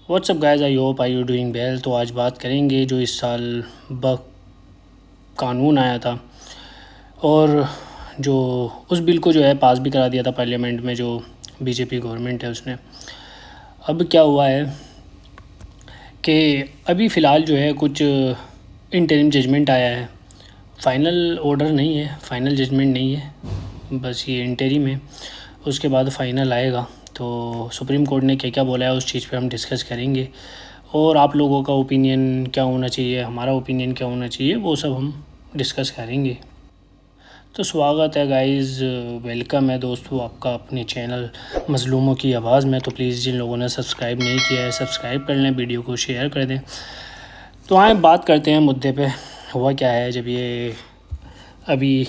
WhatsApp guys, I hope I you doing well. तो आज बात करेंगे जो इस साल ब कानून आया था और जो उस बिल को जो है पास भी करा दिया था पार्लियामेंट में, जो बीजेपी गवर्नमेंट है उसने। अब क्या हुआ है कि अभी फ़िलहाल जो है कुछ इंटरिम जजमेंट आया है। फ़ाइनल ऑर्डर नहीं है, फ़ाइनल जजमेंट नहीं है, बस ये इंटरिम है। उसके बाद फ़ाइनल आएगा। तो सुप्रीम कोर्ट ने क्या क्या बोला है उस चीज़ पे हम डिस्कस करेंगे, और आप लोगों का ओपिनियन क्या होना चाहिए, हमारा ओपिनियन क्या होना चाहिए, वो सब हम डिस्कस करेंगे। तो स्वागत है गाइस, वेलकम है दोस्तों आपका अपने चैनल मज़लूमों की आवाज़ में। तो प्लीज़ जिन लोगों ने सब्सक्राइब नहीं किया है सब्सक्राइब कर लें, वीडियो को शेयर कर दें। तो आए बात करते हैं मुद्दे पे। हुआ क्या है, जब ये अभी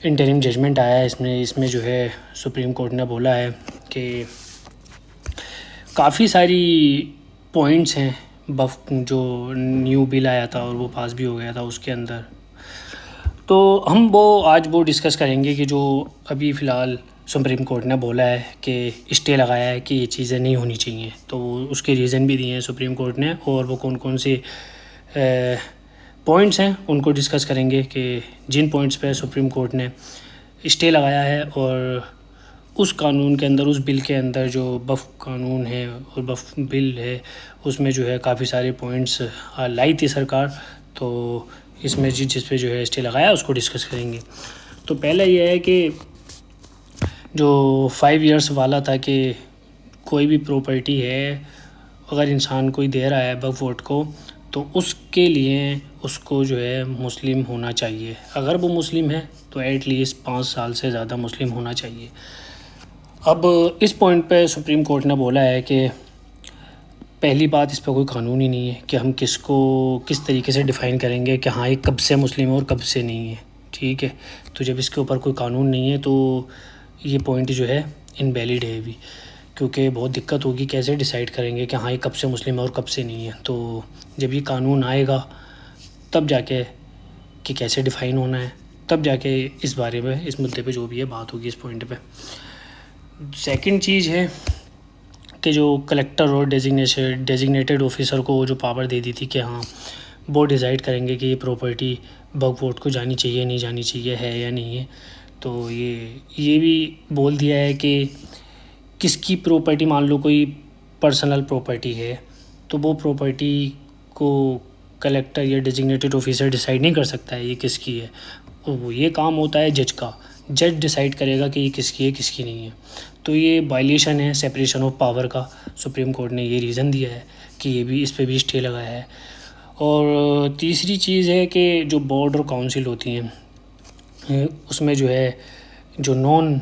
इंटरिम जजमेंट आया है इसमें जो है सुप्रीम कोर्ट ने बोला है कि काफ़ी सारी पॉइंट्स हैं जो न्यू बिल आया था और वो पास भी हो गया था उसके अंदर। तो हम आज डिस्कस करेंगे कि जो अभी फ़िलहाल सुप्रीम कोर्ट ने बोला है कि स्टे लगाया है कि ये चीज़ें नहीं होनी चाहिए। तो उसके रीज़न भी दिए हैं सुप्रीम कोर्ट ने, और वो कौन कौन से पॉइंट्स हैं उनको डिस्कस करेंगे कि जिन पॉइंट्स पे सुप्रीम कोर्ट ने स्टे लगाया है, और उस कानून के अंदर, उस बिल के अंदर जो बफ़ कानून है और बफ़ बिल है उसमें जो है काफ़ी सारे पॉइंट्स लाई थी सरकार। तो इसमें जिस पे जो है स्टे लगाया उसको डिस्कस करेंगे। तो पहला ये है कि जो 5 इयर्स वाला था कि कोई भी प्रॉपर्टी है अगर इंसान कोई दे रहा है वक्फ बोर्ड को, तो उसके लिए उसको जो है मुस्लिम होना चाहिए। अगर वो मुस्लिम है तो एटलीस्ट 5 साल से ज़्यादा मुस्लिम होना चाहिए। अब इस पॉइंट पे सुप्रीम कोर्ट ने बोला है कि पहली बात, इस पर कोई कानून ही नहीं है कि हम किस तरीके से डिफ़ाइन करेंगे कि हाँ ये कब से मुस्लिम है और कब से नहीं है। ठीक है, तो जब इसके ऊपर कोई कानून नहीं है तो ये पॉइंट जो है इनवैलिड है अभी, क्योंकि बहुत दिक्कत होगी कैसे डिसाइड करेंगे कि हाँ ये कब से मुस्लिम है और कब से नहीं है। तो जब ये कानून आएगा तब जाके कि कैसे डिफ़ाइन होना है, तब जाके इस बारे में, इस मुद्दे पे जो भी है बात होगी इस पॉइंट पे। सेकंड चीज़ है कि जो कलेक्टर और डेजिग्नेटेड ऑफिसर को जो पावर दे दी थी कि हाँ वो डिसाइड करेंगे कि ये प्रॉपर्टी वक्फ बोर्ड को जानी चाहिए नहीं जानी चाहिए, है या नहीं है। तो ये भी बोल दिया है कि किसकी प्रॉपर्टी, मान लो कोई पर्सनल प्रॉपर्टी है तो वो प्रॉपर्टी को कलेक्टर या डेजिग्नेटेड ऑफिसर डिसाइड नहीं कर सकता है ये किसकी है। वो ये काम होता है जज का। जज डिसाइड करेगा कि ये किसकी है किसकी नहीं है। तो ये वायलेशन है सेपरेशन ऑफ पावर का। सुप्रीम कोर्ट ने ये रीज़न दिया है कि ये भी, इस पे भी स्टे लगाया है। और तीसरी चीज़ है कि जो बोर्ड और काउंसिल होती हैं उसमें जो है जो नॉन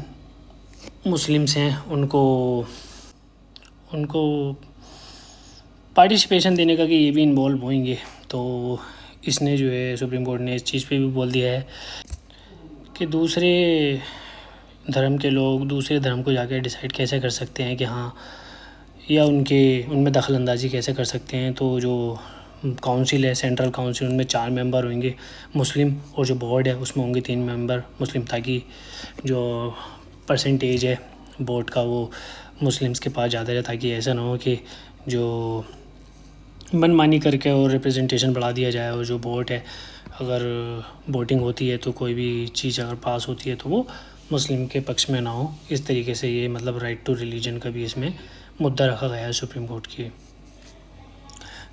मुस्लिम्स हैं उनको पार्टिसिपेशन देने का कि ये भी इन्वॉल्व होंगे। तो इसने जो है सुप्रीम कोर्ट ने इस चीज़ पे भी बोल दिया है कि दूसरे धर्म के लोग दूसरे धर्म को जाकर डिसाइड कैसे कर सकते हैं कि हाँ, या उनमें दखल अंदाज़ी कैसे कर सकते हैं। तो जो काउंसिल है, सेंट्रल काउंसिल, उनमें 4 मेंबर होंगे मुस्लिम, और जो बोर्ड है उसमें होंगे 3 मेंबर मुस्लिम, ताकि जो परसेंटेज है बोर्ड का वो मुस्लिम्स के पास ज़्यादा रहे, ताकि ऐसा ना हो कि जो मनमानी करके और रिप्रेजेंटेशन बढ़ा दिया जाए, और जो वोट है अगर वोटिंग होती है तो कोई भी चीज़ अगर पास होती है तो वो मुस्लिम के पक्ष में ना हो। इस तरीके से ये मतलब राइट टू रिलीजन का भी इसमें मुद्दा रखा गया है सुप्रीम कोर्ट के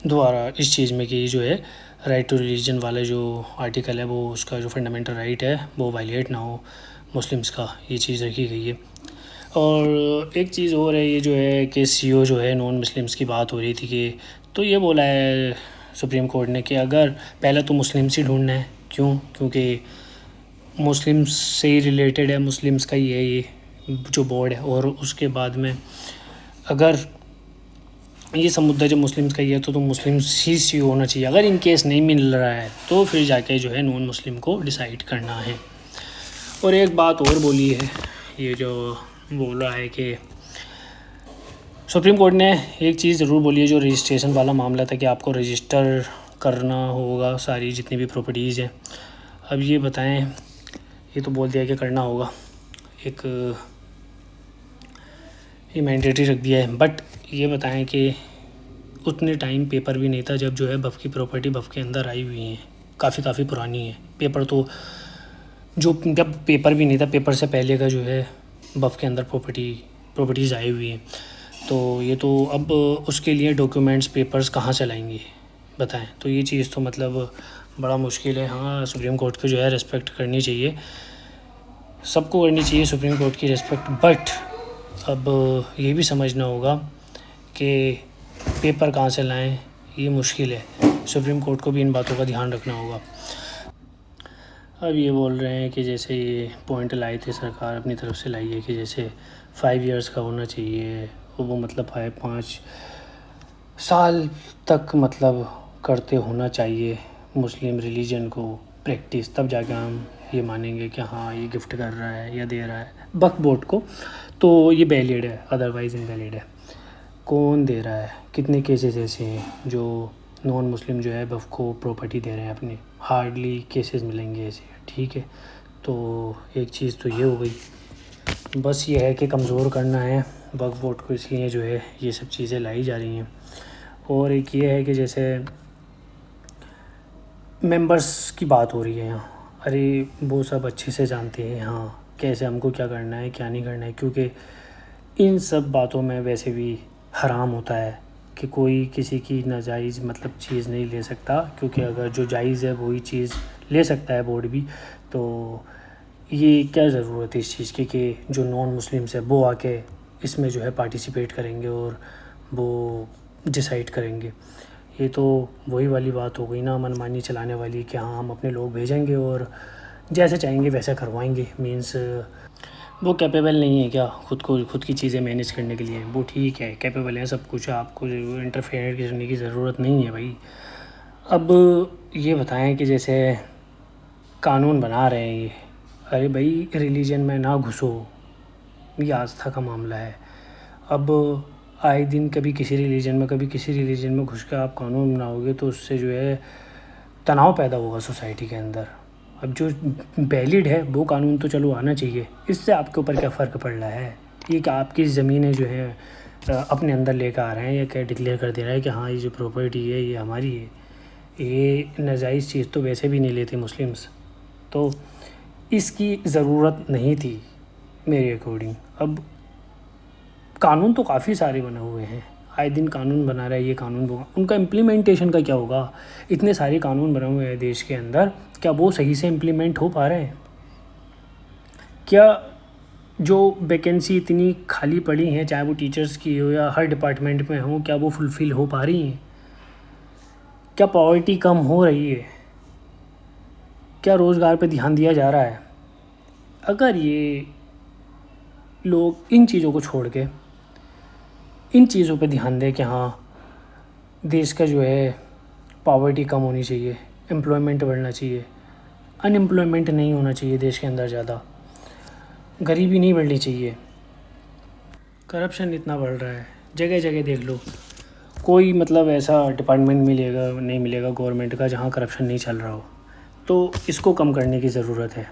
द्वारा इस चीज़ में कि जो है राइट टू रिलीजन वाला जो आर्टिकल है वो, उसका जो फंडामेंटल राइट है वो वायलेट ना हो मुस्लिम्स का, ये चीज़ रखी गई है। और एक चीज़ और है, ये जो है कि सीओ जो है नॉन मुस्लिम्स की बात हो रही थी कि, तो ये बोला है सुप्रीम कोर्ट ने कि अगर पहले तो मुस्लिम्स ही ढूंढना है। क्योंकि मुस्लिम्स से ही रिलेटेड है, मुस्लिम्स का ही है ये जो बोर्ड है। और उसके बाद में अगर ये सब मुद्दा जो मुस्लिम्स का ही है तो मुस्लिम्स ही सीओ होना चाहिए। अगर इन केस नहीं मिल रहा है तो फिर जाके जो है नॉन मुस्लिम को डिसाइड करना है। और एक बात और बोली है, ये जो बोल रहा है कि सुप्रीम कोर्ट ने एक चीज़ ज़रूर बोली है, जो रजिस्ट्रेशन वाला मामला था कि आपको रजिस्टर करना होगा सारी जितनी भी प्रॉपर्टीज़ हैं। अब ये बताएं, ये तो बोल दिया कि करना होगा, एक ये मैंडेटरी रख दिया है, बट ये बताएं कि उतने टाइम पेपर भी नहीं था जब जो है वफ़ की प्रॉपर्टी वफ़ के अंदर आई हुई हैं, काफ़ी पुरानी है। पेपर तो जो जब पेपर भी नहीं था, पेपर से पहले का जो है वफ़ के अंदर प्रॉपर्टीज़ आई हुई हैं। तो ये तो अब उसके लिए डॉक्यूमेंट्स पेपर्स कहाँ से लाएंगे बताएं। तो ये चीज़ तो मतलब बड़ा मुश्किल है। हाँ, सुप्रीम कोर्ट को जो है रिस्पेक्ट करनी चाहिए, सबको करनी चाहिए सुप्रीम कोर्ट की रिस्पेक्ट, बट अब ये भी समझना होगा कि पेपर कहाँ से लाएं, ये मुश्किल है। सुप्रीम कोर्ट को भी इन बातों का ध्यान रखना होगा। अब ये बोल रहे हैं कि जैसे ये पॉइंट लाए थे, सरकार अपनी तरफ से लाई है कि जैसे 5 इयर्स का होना चाहिए, वो मतलब 5 साल तक मतलब करते होना चाहिए मुस्लिम रिलीजन को प्रैक्टिस, तब जाके हम ये मानेंगे कि हाँ ये गिफ्ट कर रहा है या दे रहा है वक्फ बोर्ड को, तो ये वैलिड है, अदरवाइज़ इनवैलिड है। कौन दे रहा है, कितने केसेस ऐसे हैं जो नॉन मुस्लिम जो है वक्फ को प्रॉपर्टी दे रहे हैं अपने, हार्डली केसेस मिलेंगे ऐसे, ठीक है। तो एक चीज़ तो ये हो गई, बस ये है कि कमज़ोर करना है वक्फ बोर्ड को, इसलिए जो है ये सब चीज़ें लाई जा रही हैं। और एक ये है कि जैसे मेंबर्स की बात हो रही है यहाँ, अरे वो सब अच्छे से जानते हैं हाँ कैसे हमको क्या करना है क्या नहीं करना है, क्योंकि इन सब बातों में वैसे भी हराम होता है कि कोई किसी की नाजायज़ मतलब चीज़ नहीं ले सकता, क्योंकि अगर जो जायज़ है वही चीज़ ले सकता है बोर्ड भी। तो ये क्या ज़रूरत है इस चीज़ की कि जो नॉन मुस्लिम्स है वो आके इसमें जो है पार्टिसिपेट करेंगे और वो डिसाइड करेंगे। ये तो वही वाली बात हो गई ना, मनमानी चलाने वाली, कि हाँ हम अपने लोग भेजेंगे और जैसे चाहेंगे वैसा करवाएंगे। मीन्स वो कैपेबल नहीं है क्या खुद की चीज़ें मैनेज करने के लिए? वो ठीक है, कैपेबल है सब कुछ, आपको इंटरफेयर करने की ज़रूरत नहीं है भाई। अब ये बताएं कि जैसे कानून बना रहे हैं ये, अरे भाई रिलीजन में ना घुसो, ये आस्था का मामला है। अब आए दिन कभी किसी रिलीजन में कभी किसी रिलीजन में घुस कर आप कानून बनाओगे तो उससे जो है तनाव पैदा होगा सोसाइटी के अंदर। अब जो वैलिड है वो कानून तो चलो आना चाहिए, इससे आपके ऊपर क्या फ़र्क पड़ रहा है? ये कि आपकी ज़मीनें जो है अपने अंदर लेकर आ रहे हैं या क्या डिक्लेयर कर दे रहा है कि हाँ ये जो प्रॉपर्टी है ये हमारी है। ये नाजायज़ चीज़ तो वैसे भी नहीं लेते मुस्लिम्स, तो इसकी ज़रूरत नहीं थी मेरे अकॉर्डिंग। अब कानून तो काफ़ी सारे बने हुए हैं, आए दिन कानून बना रहा है ये कानून वो, उनका इम्प्लीमेंटेशन का क्या होगा? इतने सारे कानून बने हुए हैं देश के अंदर, क्या वो सही से इम्प्लीमेंट हो पा रहे हैं? क्या जो वैकेंसी इतनी खाली पड़ी हैं, चाहे वो टीचर्स की हो या हर डिपार्टमेंट में हो, क्या वो फुलफ़िल हो पा रही हैं? क्या पॉवर्टी कम हो रही है? क्या रोज़गार पे ध्यान दिया जा रहा है? अगर ये लोग इन चीज़ों को छोड़ के इन चीज़ों पे ध्यान दें कि हाँ देश का जो है पॉवर्टी कम होनी चाहिए, एम्प्लॉयमेंट बढ़ना चाहिए, अनएम्प्लॉयमेंट नहीं होना चाहिए देश के अंदर ज़्यादा, गरीबी नहीं बढ़नी चाहिए, करप्शन इतना बढ़ रहा है, जगह जगह देख लो, कोई मतलब ऐसा डिपार्टमेंट मिलेगा नहीं मिलेगा गवर्नमेंट का जहाँ करप्शन नहीं चल रहा हो। तो इसको कम करने की ज़रूरत है।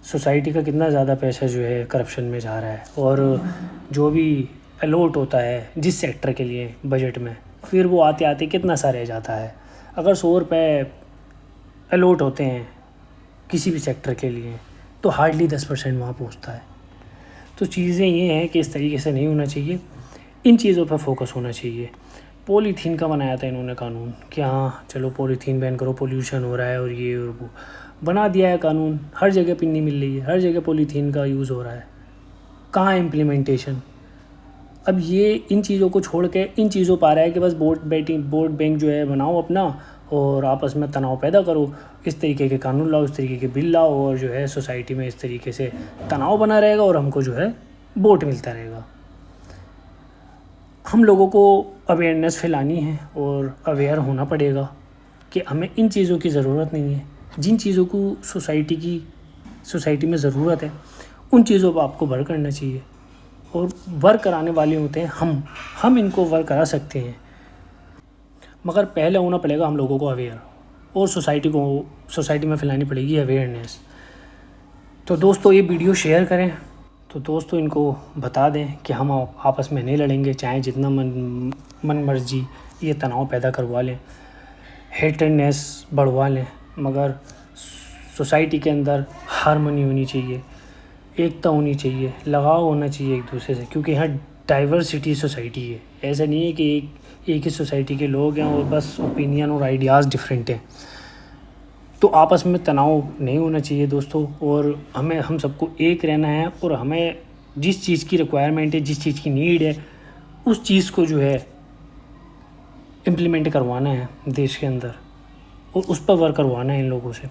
सोसाइटी का कितना ज़्यादा पैसा जो है करप्शन में जा रहा है, और जो भी अलॉट होता है जिस सेक्टर के लिए बजट में, फिर वो आते आते कितना सा रह जाता है। अगर 100 रुपये अलॉट होते हैं किसी भी सेक्टर के लिए तो हार्डली 10% वहाँ पहुँचता है। तो चीज़ें ये हैं कि इस तरीके से नहीं होना चाहिए, इन चीज़ों पर फोकस होना चाहिए। पॉलीथीन का बनाया था इन्होंने कानून कि हाँ चलो पॉलीथीन बैन करो, पोल्यूशन हो रहा है और ये और वो, बना दिया है कानून, हर जगह पिन्नी मिल रही है, हर जगह पॉलीथीन का यूज़ हो रहा है, कहाँ इम्प्लीमेंटेशन? अब ये इन चीज़ों को छोड़ के इन चीज़ों पर आ रहा है कि बस वोट बैंक जो है बनाओ अपना और आपस में तनाव पैदा करो, इस तरीके के कानून लाओ, इस तरीके के बिल लाओ, और जो है सोसाइटी में इस तरीके से तनाव बना रहेगा और हमको जो है वोट मिलता रहेगा। हम लोगों को अवेयरनेस फैलानी है और अवेयर होना पड़ेगा कि हमें इन चीज़ों की ज़रूरत नहीं है। जिन चीज़ों को सोसाइटी में ज़रूरत है उन चीज़ों पर आपको वर्क करना चाहिए, और वर्क कराने वाले होते हैं हम इनको वर्क करा सकते हैं, मगर पहले होना पड़ेगा हम लोगों को अवेयर, और सोसाइटी में फैलानी पड़ेगी अवेयरनेस। तो दोस्तों ये वीडियो शेयर करें, तो दोस्तों इनको बता दें कि हम आपस में नहीं लड़ेंगे, चाहे जितना मन मर्जी ये तनाव पैदा करवा लें, हेटनेस बढ़वा लें, मगर सोसाइटी के अंदर हारमोनी होनी चाहिए, एकता होनी चाहिए, लगाव होना चाहिए एक दूसरे से, क्योंकि यहाँ डाइवर्सिटी सोसाइटी है। ऐसा नहीं है कि एक ही सोसाइटी के लोग हैं और बस ओपिनियन और आइडियाज़ डिफरेंट हैं। तो आपस में तनाव नहीं होना चाहिए दोस्तों, और हम सबको एक रहना है, और हमें जिस चीज़ की रिक्वायरमेंट है, जिस चीज़ की नीड है, उस चीज़ को जो है इम्प्लीमेंट करवाना है देश के अंदर, और उस पर वर्क करवाना है इन लोगों से।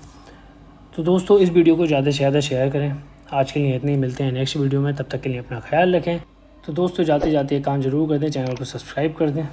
तो दोस्तों इस वीडियो को ज़्यादा से ज़्यादा शेयर करें। आज के लिए इतने ही, मिलते हैं नेक्स्ट वीडियो में, तब तक के लिए अपना ख्याल रखें। तो दोस्तों जाते जाते एक काम ज़रूर कर दें, चैनल को सब्सक्राइब कर दें।